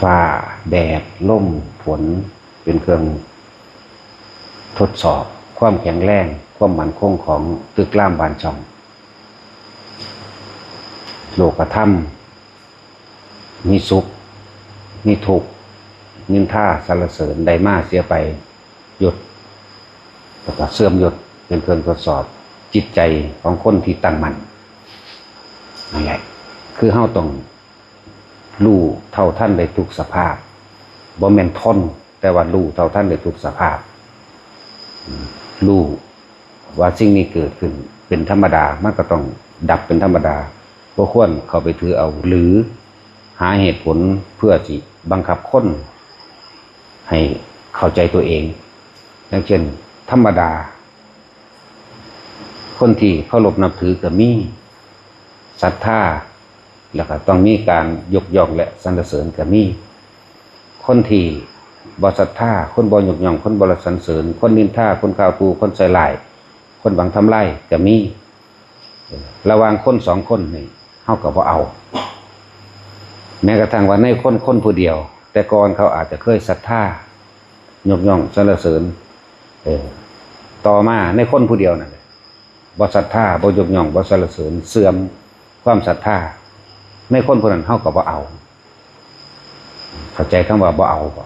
ฟ้าแดดลมฝนเป็นเครื่องทดสอบความแข็งแรงความมั่นคงของตึกรามบ้านช่องโลกธรรมมีสุขมีทุกข์นินทาสรรเสริญได้มาเสียไปหยุดแล้วก็เสื่อมหยุดเป็นเครื่องทดสอบจิตใจของคนที่ตั้งมั่นนั่นแหละคือเฮาต้องรู้เท่าท่านได้ทุกสภาพบ่แม่นทนแต่ว่ารู้เท่าท่านได้ทุกสภาพรู้ว่าสิ่งนี้เกิดขึ้นเป็นธรรมดามันก็ต้องดับเป็นธรรมดาบ่ควรเข้าไปถือเอาหรือหาเหตุผลเพื่อสิบังคับคนให้เข้าใจตัวเองอย่างเช่นธรรมดาคนที่เคารพนับถือก็มีศรัทธาแล้วก็ต้องมีการยกย่องและสรรเสริญก็มีคนที่บ่ศรัทธาคนบ่ยกย่องคนบ่สรรเสริญคนนินทาคนกล่าวตูคนใส่ร้ายคนหวังทำลายก็มีระหว่างคนสองคนนี่เฮาก็บ่เอาแม้กระทั่งว่าในคนผู้เดียวแต่ก่อนเขาอาจจะเคยศรัทธายกย่องสรรเสริญต่อมาในคนผู้เดียวนั่นแหละบ่ศรัทธาบ่ยกย่องบ่สรรเสริญเสื่อมความศรัทธาในคนผู้นั้นเฮาก็บ่เอาเข้าใจคำว่าบ่เอาบ่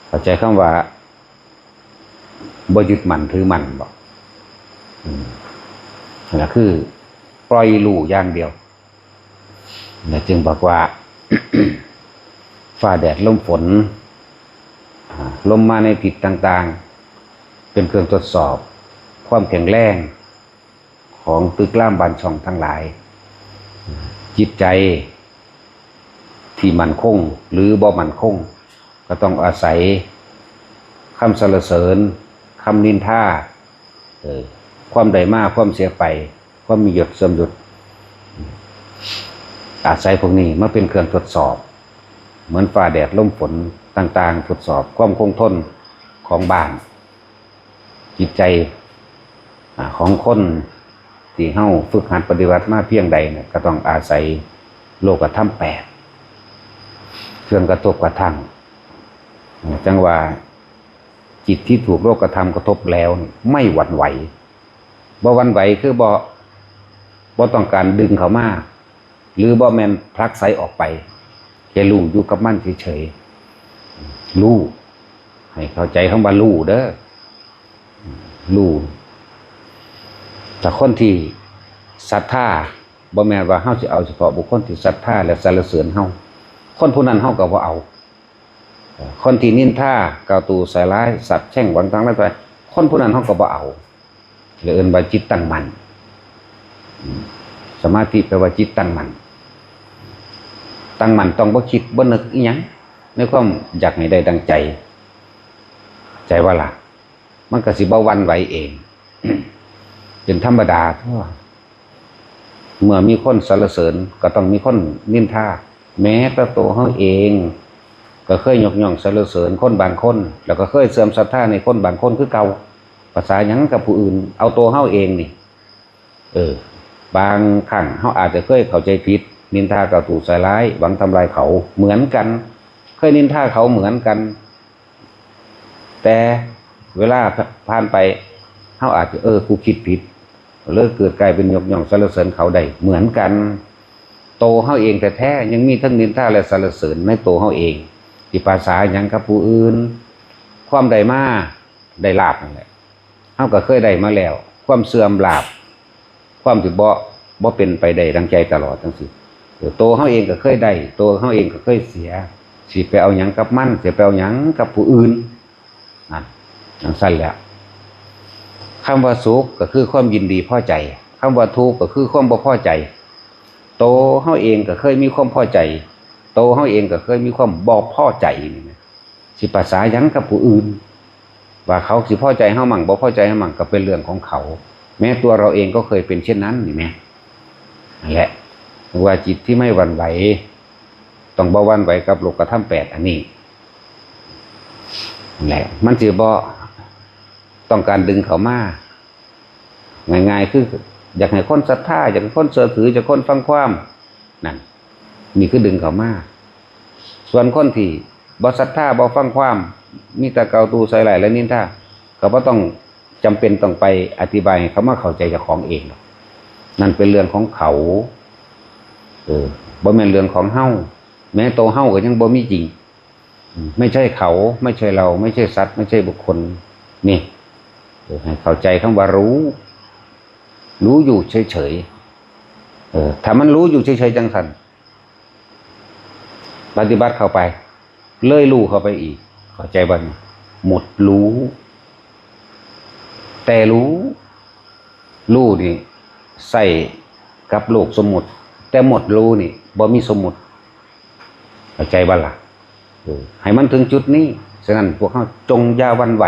เข้าใจคำว่าบ่ยึดมั่นถือมั่นบ่นั่นแหละคือปล่อยรู้อย่างเดียวและจึงบอกว่า ฟ้าแดดลมฝนลมมาในทิศต่างๆเป็นเครื่องทดสอบความแข็งแรงของตึกรามบ้านช่องทั้งหลายจิตใจที่มั่นคงหรือบ่มั่นคงก็ต้องอาศัยคำสรรเสริญคำนินทาความได้มาความเสียไปความมีหยดเสื่อมหยดอาศัยพวกนี้มาเป็นเครื่องทดสอบเหมือนฟ้าแดดลมฝนต่างๆทดสอบความคงทนของบ้านจิตใจของคนที่เฮาฝึกหัดปฏิบัติมาเพียงใดเนี่ยก็ต้องอาศัยโลกธรรม8เครื่องกระทบกระทั่งจังว่าจิตที่ถูกโลกธรรมกระทบแล้วไม่หวั่นไหวบ่หวั่นไหวคือบ่ต้องการดึงเขามาหรือบ่แม่นผลักไสออกไปแค่รู้อยู่กับมันเฉยๆรู้ให้เข้าใจคำว่ารู้เด้อรู้แต่คนที่ศรัทธาบ่แม่นว่าเฮาสิเอาเฉพาะบุคคลที่ศรัทธาและสรรเสริญเฮาคนผู้นั้นเฮาก็บ่เอาคนที่นินทากล่าวตูใส่ร้ายสัตว์แช่งหวังทางนั้นคนผู้นั้นเฮาก็บ่เอาหรือเอิ้นว่าจิตตั้งมั่นสมาธิแปลว่าจิตตั้งมั่นตั้งมั่นต้องบ่คิดบ่นึกอีหยังในความอยากให้ได้ดังใจใจว่าล่ะมันก็สิบ่หวั่นไหวเอง เป็นธรรมดาทั่วเมื่อมีคนสรรเสริญก็ต้องมีคนนินทาแม้แต่ตัวเฮาเองก็เคยยกย่องสรรเสริญคนบางคนแล้วก็เคยเสื่อมศรัทธาในคนบางคนคือเก่าภาษาหยังกับผู้อื่นเอาตัวเฮาเองนี่บางครั้งเฮาอาจจะเคยเข้าใจผิดนินทากล่าวตูใส่ร้ายหวังทำลายเขาเหมือนกันเคยนินทาเขาเหมือนกันแต่เวลาผ่านไปเฮาอาจจะกูคิดผิดเลยเกิดกลายเป็นยกย่องสรรเสริญเขาได้เหมือนกันโตเฮาเองแต่แท้ยังมีทั้งนินทาและสรรเสริญในโตเฮาเองที่ภาษาหยังกับผู้อื่นความได้มาได้ลาภนั่นแหละเฮาก็เคยได้มาแล้วความเสื่อมลาภความที่บ่เป็นไปได้ดังใจตลอดจังซี่โตเฮาเองก็เคยได้โตเฮาเองก็เคยเสียสิไปเอาหยังกับมันสิไปเอาหยังกับผู้อื่นนั่นจังซั่นแหละคำว่าสุขก็คือความยินดีพอใจคำว่าทุกข์ก็คือความบ่พอใจโตเฮาเองก็เคยมีความพอใจโตเฮาเองก็เคยมีความบ่พอใจนี่นะสิภาษาหยังกับผู้อื่นว่าเขาสิพอใจเฮามั่งบ่พอใจเฮามั่งก็เป็นเรื่องของเขาแม้ตัวเราเองก็เคยเป็นเช่นนั้นนี่แม่นั่นแหละว่าจิตที่ไม่หวั่นไหวต้องบ่หวั่นไหวกับโลกธรรม8อันนี้นั่นแหละมันสิบ่ต้องการดึงเขามาง่ายๆคืออยากให้คนศรัทธาอยากให้คนเชื่อถืออยากให้คนฟังความนั่นนี่คือดึงเขามา ส่วนคนที่บ่ศรัทธาบ่ฟังความมีแต่เกาตูใส่ไหลและนินทาก็บ่ต้องจำเป็นต้องไปอธิบายให้เขามาเข้าใจเจ้าของเองนั่นเป็นเรื่องของเขาบ่แม่นเรื่องของเฮาแม้ตัวเฮาก็ยังบ่มีจริงไม่ใช่เขาไม่ใช่เราไม่ใช่สัตว์ไม่ใช่บุคคลนี่ให้เข้าใจคำว่ารู้อยู่เฉยๆถ้ามันรู้อยู่เฉยๆจังสันปฏิบัติเข้าไปเลยรู้เข้าไปอีกเข้าใจบ้างหมดรู้แต่รู้นี่ใส่กับโลกสมมุติแต่หมดรู้นี่บ่มีสมมุติเข้าใจบ้างล่ะให้มันถึงจุดนี้ฉะนั้นพวกเขาจงอย่าหวั่นไหว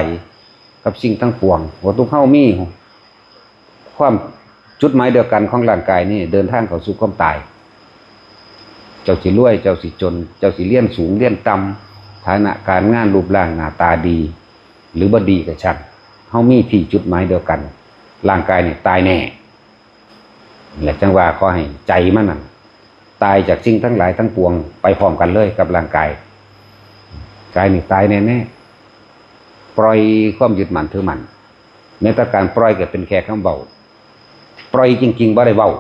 กับสิ่งทั้งปวงว่าทุกเขามีความจุดหมายเดียวกันของร่างกายนี่เดินทางเข้าสู่ความตายเจ้าสิรวยเจ้าสิจนเจ้าสิเลี้ยนสูงเลี้ยนต่ำฐานะการงานรูปร่างหน้าตาดีหรือบ่ดีก็ช่างเฮามีที่จุดหมายเดียวกันร่างกายนี่ตายแน่และจังว่าขอให้ใจมันนั่นตายจากสิ่งทั้งหลายทั้งปวงไปพร้อมกันเลยกับร่างกายกายนี่ตายแน่ๆปล่อยความยึดมั่นถือมั่นแม้แต่การปล่อยก็เป็นแค่คำเบาปล่อยจริงๆบ่ได้เว้า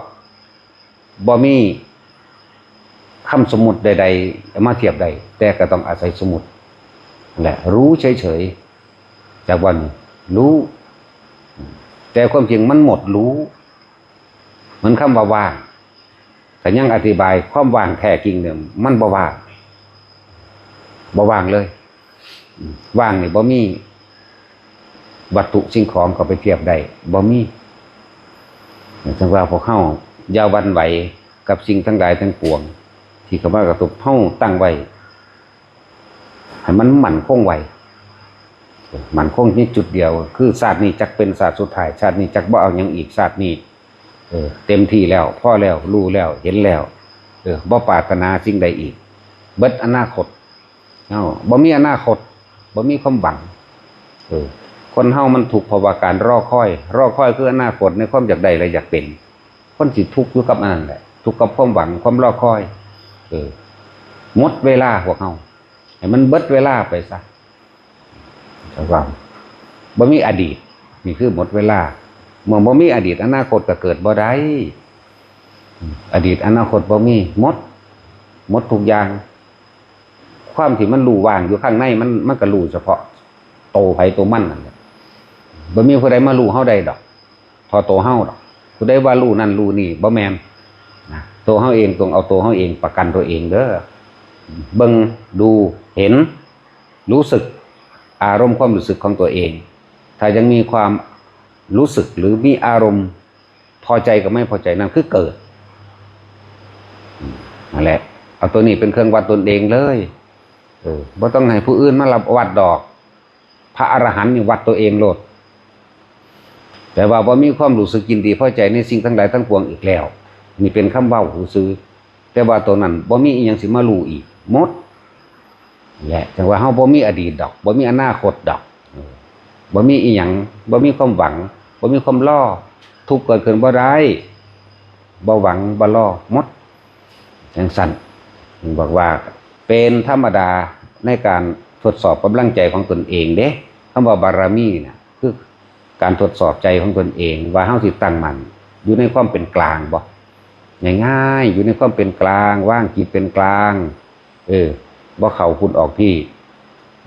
บ่มีคำสมมุติใดๆมาเทียบใดแต่ก็ต้องอาศัยสมมุติและรู้เฉยๆจากวันรู้แต่ความจริงมันหมดรู้เหมือนคำว่าว่างแต่ยังอธิบายความว่างแท้จริงเนี่ยมันบ่ว่างเลยว่างนี่บ่มีวัตถุสิ่งของก็ไปเทียบได้บ่มีจังว่าพวกเฮาอย่าหวั่นไหวกับสิ่งทั้งหลายทั้งปวงที่เข้ามากระทบเฮาตั้งไว้ให้มันมั่นคงไว้มั่นคงที่จุดเดียวคือชาตินี้จักเป็นชาติสุดท้ายชาตินี้จักบ่เอาหยังอีกชาตินี้เต็มที่แล้วพอแล้วรู้แล้วเห็นแล้วบ่ปรารถนาสิ่งใดอีกเบิดอนาคตบ่มีอนาคตบ่มีความหวังคนเฮามันถูกภาวะการรอคอยคืออนาคตในความอยากได้และอยากเป็นคนสิทุกข์อยู่กับอันนั้นแหละทุกข์กับความหวังความรอคอยหมดเวลาพวกเฮาให้มันเบิดเวลาไปซะจังว่าบ่มีอดีตนี่คือหมดเวลาเมื่อบ่มีอดีตอนาคตก็เกิดบ่ได้อดีตอนาคตบ่มีหมดทุกอย่างความที่มันรู้ว่างอยู่ข้างในมันก็รู้เฉพาะโตไผตัวมันนั่นแหละบ่มีผู้ใดมารู้เฮาได้ดอกพอโตเฮาดอกผู้ใดว่ารู้นั่นรู้นี่บ่แม่นนะตัวเฮาเองต้องเอาตัวเฮาเองประกันตัวเองเด้อเบิ่งดูเห็นรู้สึกอารมณ์ความรู้สึกของตัวเองถ้ายังมีความรู้สึกหรือมีอารมณ์พอใจกับไม่พอใจนั่นคือเกิดนั่นแหละเอาตัวนี้เป็นเครื่องวัดตนเองเลยบ่ต้องให้ผู้อื่นมารับวัดดอกพระอรหันต์นี่วัดตัวเองโลดแต่ว่าบ่มีความรู้สึกยินดีพอใจในสิ่งทั้งหลายทั้งปวงอีกแล้วนี่เป็นคำเว้าหูซื้อแต่ว่าตัวนั้นบ่มีอีหยังสิมารู้อีกหมดแหละจังว่าเฮาบ่มีอดีตดอกบ่มีอนาคตดอกบ่มีอีหยังบ่มีความหวังบ่มีความล่อทุกข์เกิดขึ้นบ่ได้บ่หวังบ่ล่อหมดจังซั่นบอกว่าเป็นธรรมดาในการทดสอบกำลังใจของตนเองเด้คำว่าบารมีน่ะคือการทดสอบใจของตนเองว่าเฮาสิตั้งมั่นอยู่ในความเป็นกลางบ่ง่ายๆอยู่ในความเป็นกลางว่างจิตเป็นกลางบ่เข้าคุณออกพี่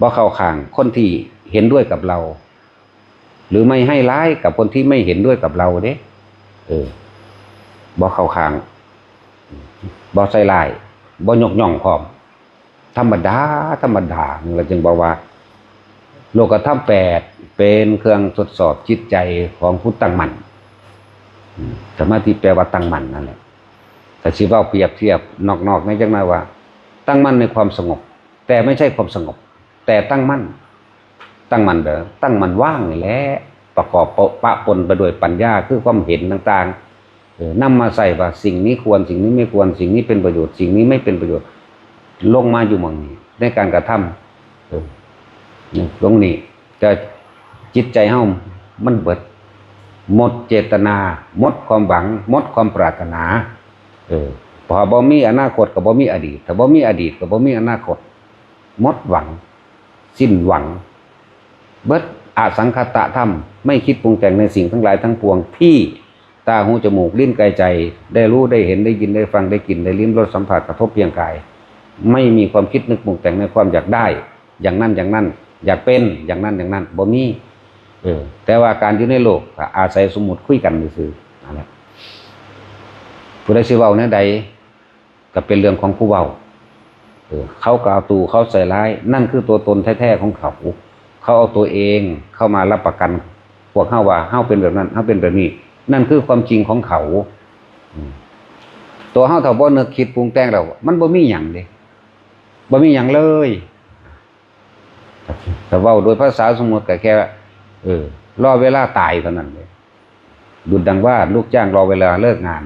บ่เข้าข้างคนที่เห็นด้วยกับเราหรือไม่ให้ร้ายกับคนที่ไม่เห็นด้วยกับเราเด้บ่เข้าข้างบ่ใส่ร้ายบ่ยกย่องพร้อมธรรมดาเราจึงบอกว่าโลกธรรม8เป็นเครื่องทดสอบจิตใจของผู้ตั้งมั่นสมาธิแปลว่าตั้งมั่นนั่นแหละแต่สิเว้าเปรียบเทียบนอกๆในจังได๋ว่าตั้งมั่นในความสงบแต่ไม่ใช่ความสงบแต่ตั้งมั่นตั้งมั่นตั้งมั่นว่างนี่แหละประกอบปะปนไปด้วยปัญญาคือความเห็นต่างๆนำมาใส่ว่าสิ่งนี้ควรสิ่งนี้ไม่ควรสิ่งนี้เป็นประโยชน์สิ่งนี้ไม่เป็นประโยชน์ลงมาอยู่หม่องนี้ในการกระทำตรงนี้จะจิตใจเฮามันเบิดหมดเจตนาหมดความหวังหมดความปรารถนา พอบ่มีอนาคตก็บ่มีอดีตถ้าบ่มีอดีตก็บ่มีอนาคตหมดหวังสิ้นหวังเบิดอสังขตธรรมไม่คิดปรุงแต่งในสิ่งทั้งหลายทั้งปวงที่ตาหูจมูกลิ้นกายใจได้รู้ได้เห็นได้ยินได้ฟังได้กลิ่นได้ลิ้มรสสัมผัสกระทบเพียงกายไม่มีความคิดนึกปรุงแต่งในความอยากได้อย่างนั้นอย่างนั้นอยากเป็นอย่างนั้นอย่างนั้นบ่มีแต่ว่าการอยู่ในโลกอาศัยสมมุติคุยกันซื่อๆนั่นแหละผู้ใดสิเว้าแนวใดก็เป็นเรื่องของผู้เว้าเขาก็เอาตูเขาใส่ร้ายนั่นคือตัวตนแท้ๆของเขาเอาตัวเองเข้ามารับประกันพวกเฮาว่าเฮาเป็นแบบนั้นเฮาเป็นแบบนี้นั่นคือความจริงของเขาตัวเฮาถ้าบ่นึกคิดปรุงแต่งแล้วมันบ่มีหยังเด้บ่มีหยังเลยแต่เว้าโดยภาษาสมมุติก็แค่รอเวลาตายเท่านั้นเลยดุจดังว่าลูกจ้างรอเวลาเลิกงาน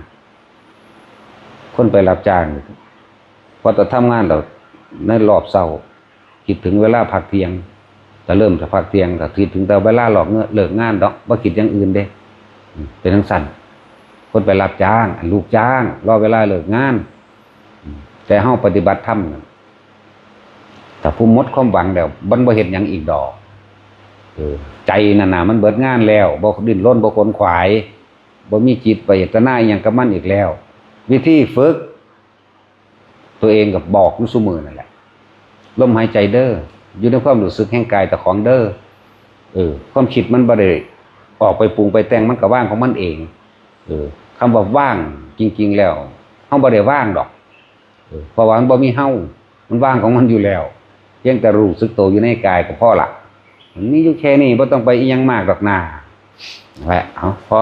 คนไปรับจ้างพอจะทำงานแล้วในรอบเช้าคิดถึงเวลาพักเที่ยงแต่เริ่มจะพักเที่ยงก็คิดถึงแต่เวลาเลิกงานดอกบ่คิดอย่างอื่นเด้เป็นทั้งสั้นคนไปรับจ้างลูกจ้างรอเวลาเลิกงานแต่เฮาปฏิบัติธรรมแต่ผู้หมดความหวังแล้วบ่เฮ็ดหยังอีกดอกใจนั่นน่ะมันเบิดงานแล้วบ่ดิ้นรนบ่ขนขวายบ่มีจิตไปเจตนาอีหยังกับมันอีกแล้ววิธีฝึกตัวเองก็บอกอยู่ซุมื้อนั่นแหละลมหายใจเด้ออยู่ในความรู้สึกแห่งกายแต่ของเด้อความคิดมันบ่ได้ออกไปปรุงไปแต่งมันก็ว่างของมันเองคำว่าว่างจริงๆแล้วเฮาบ่ได้ว่างดอกเพราะว่ามันบ่มีเฮามันว่างของมันอยู่แล้วเพียงแต่รู้สึกตัวอยู่ในกายก็พอละมันมีอยู่แค่นี้บ่ต้องไปอีหยังมากดอกหน้าแหละเอาพอ